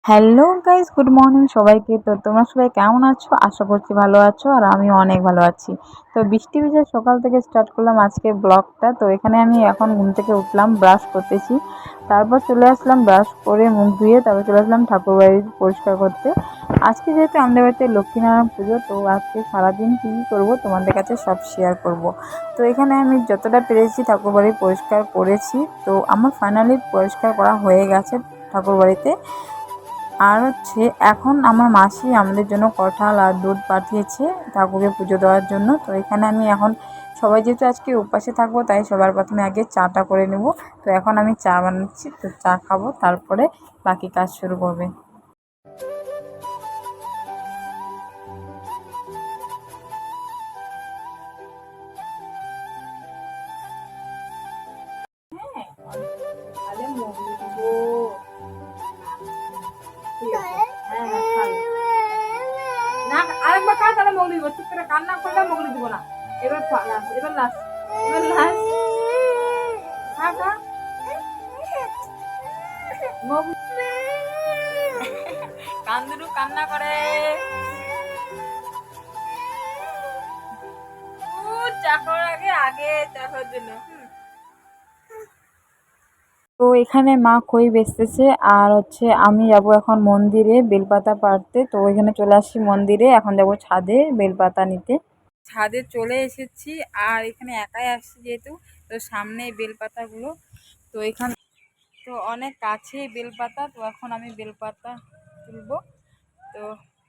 Hello guys, good morning সবাইকে। তো তোমরা সবাই কেমন আছো? আশা করছি ভালো আছো, আর আমিও অনেক ভালো আছি। তো বৃষ্টি ভেজা সকাল থেকে স্টার্ট করলাম আজকে ব্লগটা। তো এখানে আমি এখন ঘুম থেকে উঠলাম, ব্রাশ করতেছি, তারপর চলে আসলাম ব্রাশ করে মুখ ধুয়ে, তারপর চলে আসলাম ঠাকুরবাড়ি পরিষ্কার করতে। আজকে যেহেতু আমাদের বাড়িতে লক্ষ্মীনারায়ণ পুজো, তো আজকে সারাদিন কী কী করবো তোমাদের কাছে সব শেয়ার করব। তো এখানে আমি যতটা পেরেছি ঠাকুরবাড়ি পরিষ্কার করেছি। তো আমার ফাইনালি পরিষ্কার করা হয়ে গেছে ঠাকুরবাড়িতে। আর এখন আমার মাসি আমাদের জন্য কাঁঠাল আর দুধ পাঠিয়েছে ঠাকুরকে পুজো দেওয়ার জন্য। তো এখানে আমি এখন সবাই যেহেতু আজকে উপাসে থাকবো, তাই সবার প্রথমে আগে চাটা করে নেব। তো এখন আমি চা বানাচ্ছি, তো চা খাবো, তারপরে বাকি কাজ শুরু করবে। না, আরেকবার খা, তাহলে মগলি দিব। চুপ করে কান্না করলে মগলি দিব না। এবার লাস্ট, এবার লাস্ট, এবার লাস্ট। খা খা মগলি। কান্দুরু কান্না করে। চা খাওয়ার আগে আগে চা খাওয়ার জন্য। তো এখানে মা খই বেচতেছে, আর আমি যাব এখন মন্দিরে বেলপাতা পাড়তে। তো এখানে চলে আসছি মন্দিরে, এখন যাব ছাদে বেলপাতা নিতে। ছাদে চলে এসেছি, আর এখানে একাই আসছি যেহেতু, তো সামনে বেলপাতাগুলো। তো এখানে তো অনেক কাছে বেলপাতা, তো এখন আমি বেলপাতা তুলবো। তো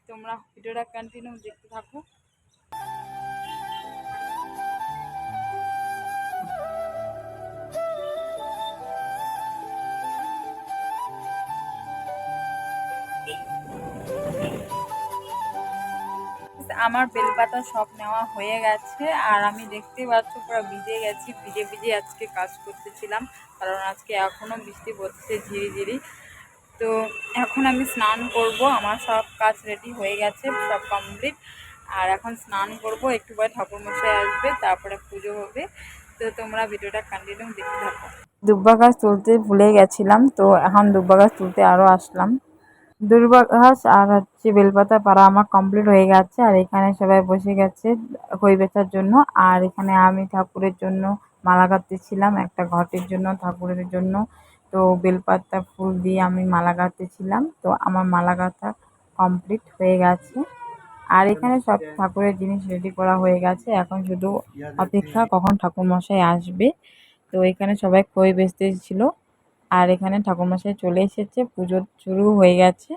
তোমরা ভিডিওটা কন্টিনিউ দেখতে থাকো। আমার বেলপাতা সব নেওয়া হয়ে গেছে, আর আমি দেখতে পাচ্ছ পুরো ভিজে গেছি। ভিজে ভিজে আজকে কাজ করতেছিলাম, কারণ আজকে এখনো বৃষ্টি পড়ছে ঝিরি ঝিরি। তো এখন আমি স্নান করব, আমার সব কাজ রেডি হয়ে গেছে, সব কমপ্লিট। আর এখন স্নান করব, একটু পরে ঠাকুরমশাই আসবে, তারপরে পুজো হবে। তো তোমরা ভিডিওটা কন্টিনিউ দেখতে থাকো। দুব্বা গাছ তুলতে ভুলে গেছিলাম, তো এখন দুব্বা গাছ তুলতে আরও আসলাম। দুর্বা ঘাস আর বেলপাতা পাড়া আমার কমপ্লিট হয়ে গেছে, আর এখানে সবাই বসে গেছে খই বেচার জন্য। আর এখানে আমি ঠাকুরের জন্য মালা গাঁথতেছিলাম, একটা ঘটের জন্য, ঠাকুরের জন্য। তো বেলপাতা ফুল দিয়ে আমি মালা গাঁথতেছিলাম। তো আমার মালা গাঁথা কমপ্লিট হয়ে গেছে, আর এখানে সব ঠাকুরের জিনিস রেডি করা হয়ে গেছে। এখন শুধু অপেক্ষা কখন ঠাকুরমশাই আসবে। তো এখানে সবাই খই বেচতেছিল, আর এখানে ঠাকুরমশাই চলে এসেছে, পুজো শুরু হয়ে গেছে।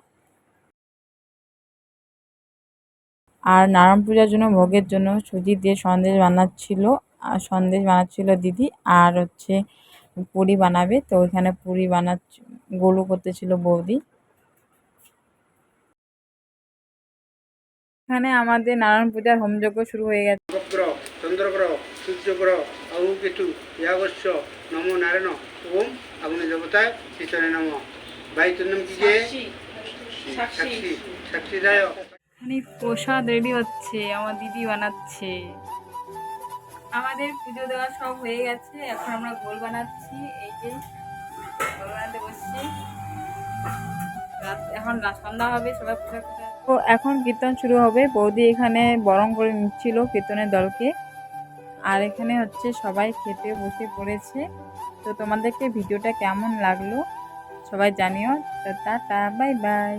আর নারায়ণ পূজার জন্য ভোগের জন্য সুজি দিয়ে সন্দেশ বানাচ্ছিল, আর সন্দেশ বানাচ্ছিল দিদি। আর পুরি বানাবে, তো ওইখানে পুরি গোলু করতেছিল বৌদি। এখানে আমাদের নারায়ণ পূজার হোমযজ্ঞ শুরু হয়ে গেছে। গ্রহ চন্দ্রগ্রহ সূর্যগ্রহ কেতু ইয়াবস্য নমো নারায়ণ ওম আগুনে দেবতায় শীতলে নম। ভাইটোর নাম কি যে সাক্ষী সাক্ষীদায়। এখানে প্রসাদ রেডি হচ্ছে, আমার দিদি বানাচ্ছে। আমাদের পুজো দেওয়া সব হয়ে গেছে, এখন আমরা গোল বানাচ্ছি। এই যে গোল বানাতে বসছি, এখন সন্ধ্যা হবে, সবাই পূজা করতে। তো এখন কীর্তন শুরু হবে, বৌদি এখানে বরণ করে নিচ্ছিল কীর্তনের দলকে। আর এখানে সবাই খেতে বসে পড়েছে। তো তোমাদেরকে ভিডিওটা কেমন লাগলো সবাই জানিও। তো টাটা, বাই বাই।